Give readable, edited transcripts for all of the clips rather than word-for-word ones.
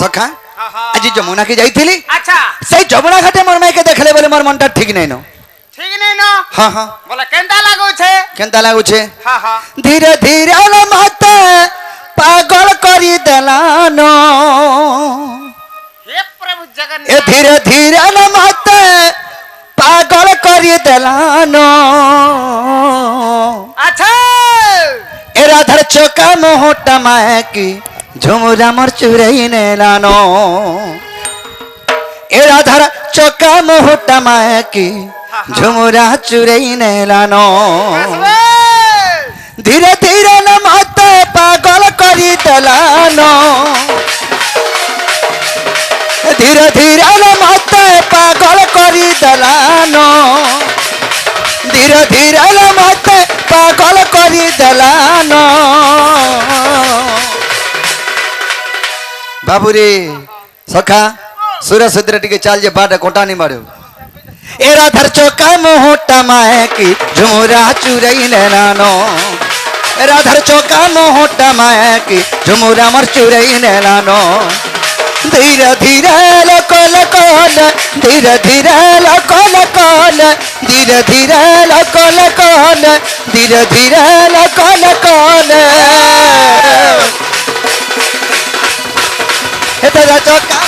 सखा आज जमुना के जाइथिली अच्छा से जमुना घाटे मोर माई के देखले बोले मोर मनटा ठीक नहीं नो ठीक नहीं न हां हां बोले केंता लागो छे केनता लागु छे हां हां धीरे धीरे अल माते पागल करी देलानो हे प्रभु ए जगन्नाथ धीरे धीरे अल माते पागल करी देलानो अच्छा ए राधर चौका मोहटा माए की झुमुरा मोर चुरई नेलानो ए राधर चौका मोहटा माए की झुमुरा चुरई नेलानो धीरे धीरे न माते पागल करी देलानो धीरे धीरे न माते पागल करी देलानो धीरे धीरे न माते पागल करी देलानो बाबू रे सखा सूर्य सुद्र टिके चाल जे बाट कोटा नहीं मारो ए राधर चौका मोहटा माए की झुमुरा चुरई नेलानो ए राधर चौका मोहटा माए की झुमुरा मोर चुरई नेलानो धीरे धीरे लकोल कोल धीरे धीरे लकोल कोल धीरे धीरे लकोल कोल धीरे धीरे लकोल कोल ए तेरा चौका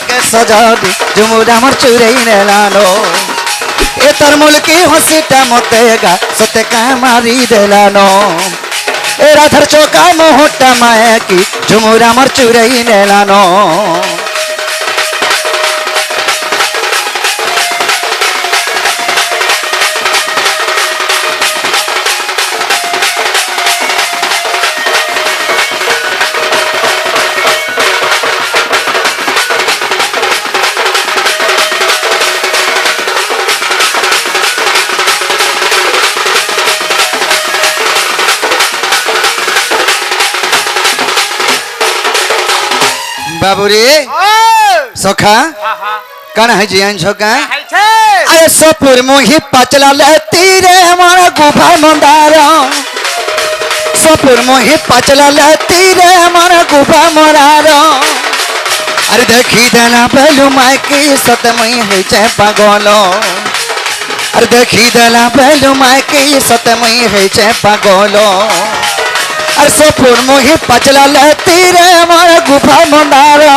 के सजा दी झुमुरा मोर चुरई नेलानो ए तरमुल की हंसीटा मतेगा सत्य का मारी देलानो ए राधर चौका मोहटा माए की झुमुरा मोर चुरई नेलानो बाबूरे सखा हां हां कण है जियान छोका है छे अरे सपुर मोही पचला लेती रे हमारा गुफा मंदारा सपुर मोही पचला लेती रे हमारा गुफा मंदारा अरे देखी देना पहलू माई की सतमई है चे पागलो अरे देखी देना पहलू माई की सतमई है चे पागलो अरे सपुर मोही पचला लेती रे हमारा गुफा मंदारा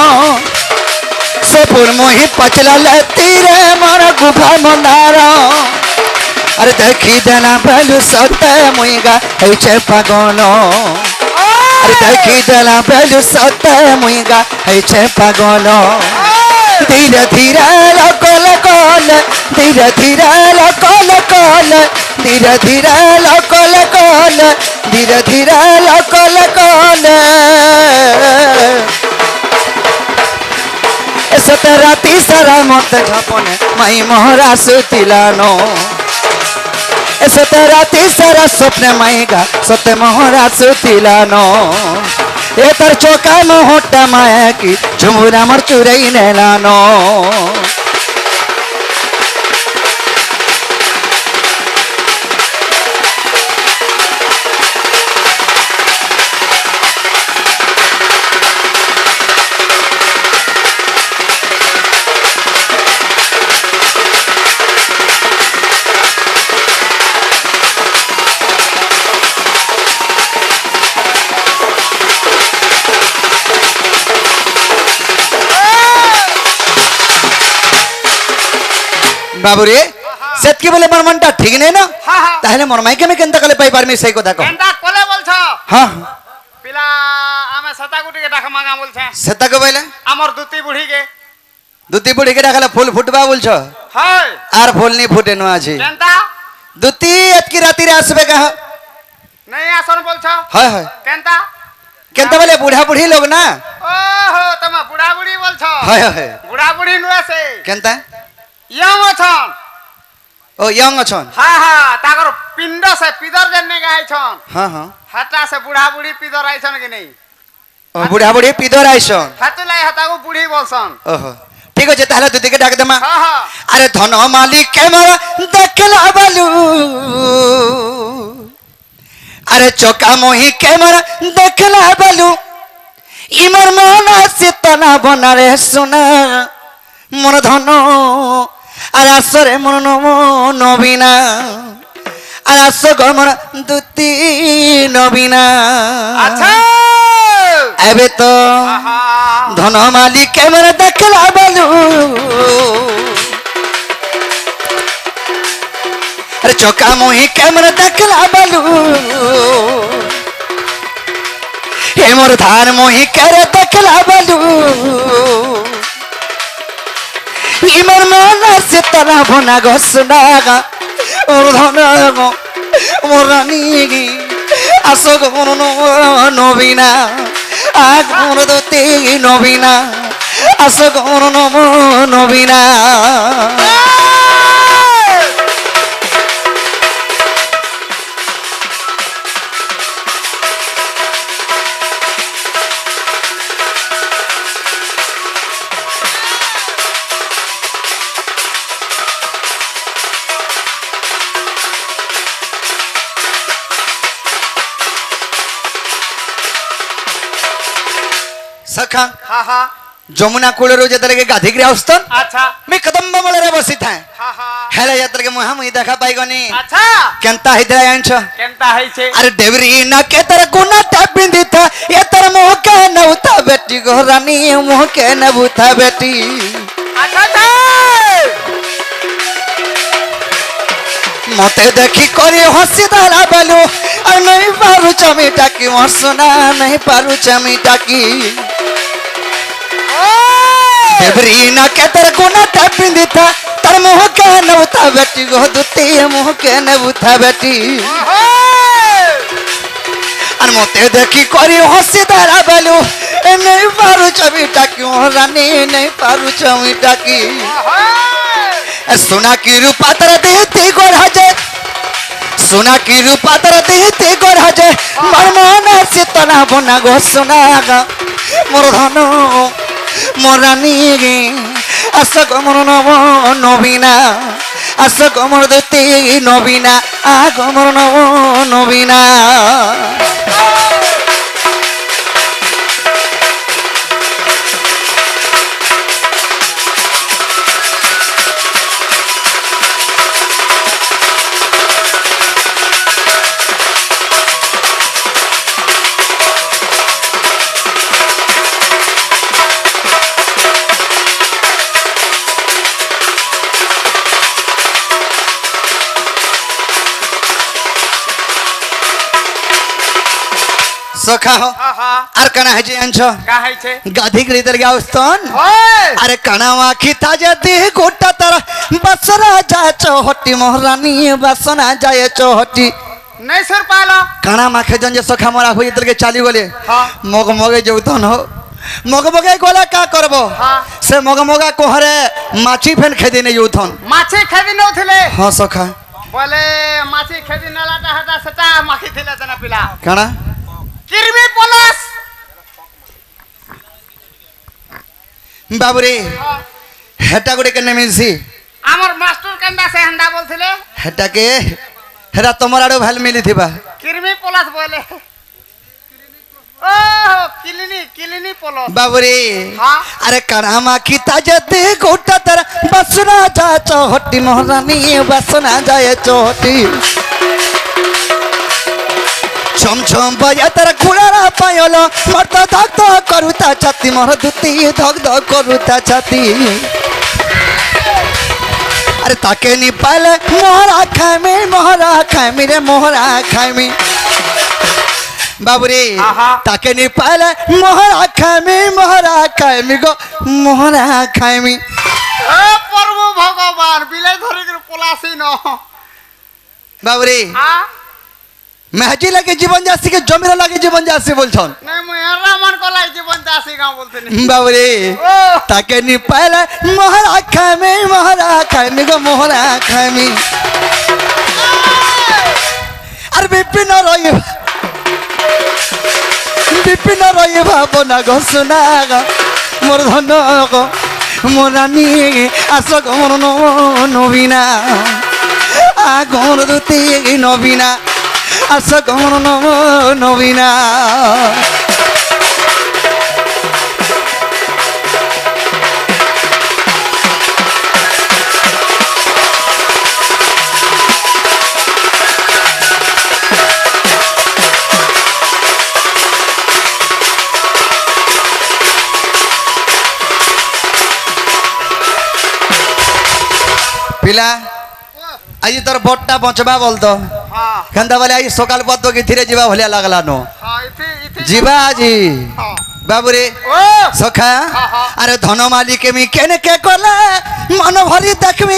सपुर मोही पचला लेती रे हमारा गुफा मंदारा अरे देखी देना पहलू सत्य मुईगा है चे पागलो अरे देखी देना पहलू सत्य मुईगा है चे पागलो धीरे धीरे लकोल कोल धीरे धीरे लकोल कोल धीरे धीरे लकोल कोल धीरे धीरे लकोल कोल सत राती सारा मत झपने माई मोहरा सुतिलानो सत राती सारा स्वप्न माईगा सत्य मोहरा सुतिलानो ए तर चौका मोहटा माए की झुमुरा मोर चुरई नेलानो बाबूरे सेतकी बोले मोर मनटा ठीक नहीं ना हां हां ताहले मोर माई के में केनता कले पाई पारमी सही কথা কও केंता कोले बोलछ हां पिला आमे सता गुटी के डाक मांगा बोलछ सेता को बोले हमर दुती बुढ़ी के दुती बुढ़ी के डाकला फूल फुटबा बोलछ हाय आर फूल नहीं फुटे नो आछी केंता दुती एतकी राती रे आसबे कह नहीं आसन बोलछ हाय हाय केंता केनता बोले बूढ़ा बूढ़ी लोग ना ओहो तमा बुढ़ा बुढ़ी बोलछ हाय हाय बुढ़ा बुढ़ी नुआ से केनता यंग अछन ओ यंग अछन हां हां ताकर पिंड से पिदर जन्ने गाय छन हां हां हटा से बुढ़ा बुढ़ी पिदर आइ छन कि नहीं ओ बूढ़ा बूढ़ी पिदर आइसन हतुलाई हतागु बुढ़ी बोलसन ओहो ठीक আছে তাহলে দুদিকে ডাক দেমা हां हां আরে ধন মালিক কেমরা দেখলা বালু আরে চকা মহি কেমরা দেখলা বালু ইমার মন আছে তনা বনারে সোনা মন ধন আর আসরে মন নবীনা আর আস গমন দুতি নবীনা আচ্ছা এবে তো আহা ধন মালিক কেমন দেখলা বলু আরে চকা মুহি কেমন দেখলা বলু হে মোর ধান মুহি করে দেখলা বলু ইমার মন আছে তারা ভনা ঘোষণা ওর ধন মোর রানী আসো গমন নবীনা আগমন দতে নবীনা আসো গমন নবীনা सखा हा हा जमुना कूलर जेतलके गाधिग्री आउस्तन अच्छा मी कदम बमलरे बसी थाए हा हा हेले जेतलके मुहा मुई देखा पाई गनी अच्छा केनता हिदरा आंछ केनता है छे अरे देवरी ना के तर गुना बिंदी था ये तर मोह के नउता बेटी गोरानी मोह के नबुथा बेटी अच्छा अच्छा मते देखी करे हसी दाला बालू और नहीं पारू चमीटा की मरसना नहीं पारू चमीटा की देवरी ना के तर गुना बिंदी था तर मोह के नउता बेटी गो दुती मोह के नबुथा बेटी আর মতে দেখি করি হসি দাঁড়া বেলু নেই পারু ছবিটা কি রানী নেই পারু ছবিটা কি সোনা কি রূপা তারা দেহতে গড়া যায় সোনা কি রূপা তারা দেহতে গড়া যায় মোর মন আছে তনা বনা গো সোনা মোর ধন মোর রানী আস গমন নব নবীনা আস গমন দতে নবীনা আগমন নব নবীনা सखा हो हा हा আর কানা হাজি আনছো का है छे গাধি গরিতর গাউস্তন ओए আরে কানামা খিতা যদি গোটা তার বসরা যায় চহটি মহারানী বসনা যায় চহটি नहीं सुर पालो কানামা খেজন যে সখা মরা হই ইতরকে চালি গলে हाँ মগ মগে যৌতন হো মগ মগে গলা কা করব हाँ সে মগ মগা কোহরে মাছি ফেন খেদি নে যৌতন माछी खेदी न उठले হ্যাঁ সখা बोले माछी खेदी न लाटा हटा सटा माखी थिले जना पिला কানা किरमी पलस বাবুরে হেটা গুড়ে কেনে মিলছি আমার মাস্টার কেন্দা से हंडा बोलथिले হেটাকে হেরা তোমার আড়ো ভাল মিলি থিবা किरमी पलस बोले ओ किलिनी किलिनी पलस বাবুরে हाँ আরে কানামা খিতা যদি গোটা তার বসনা যায় চহটি মহারানী বসনা যায় চহটি ছমছম বাজা তার কুড়ারা পায়ল মরতা ধক ধক করুতা ছাতি মর দুতি ধক ধক করুতা ছাতি আরে তাকে নি পাইলে মহরা খাইমি রে মহরা খাইমি বাবুরে আহা। তাকে নি পাইলে মহরা খাইমি গো মহরা খাইমি এ প্রভু ভগবান বিলে ধরে করে পলাসি ন বাবুরে আ মেহজি লাগে জীবন যাসি কে জমিরা লাগে জীবন যাসি বলছন নাই মই এরা মান কলাই জীবন দাসি গাঁও বলতেনি বাবুরে ও তাকে নি পাইলে মহরা খাইমি গো মহরা খাইমি আর বিপিন রয়ে ভাবনা গো সোনা গো মোর ধন গো মোর রানী আস গো মোর নবীনা আগর দুতি নবীনা আস গো মোর নবীনা পিলা আজ তোর বটটা বঞ্চবা বলতো হ্যাঁ কেনতা বলে আজ সকাল পদ্ম কি ধীরে যাবা ভলিয়া লাগলানো হ্যাঁ ইতি ইতি ଯିବା ଆଜି হ্যাঁ ବାବୁରେ ও ସଖା ହଁ, ହଁ। ଆରେ ଧନ ମାଲିକ ମି କେନେ କେ କଲେ ମନ ଭରି ଦେଖମି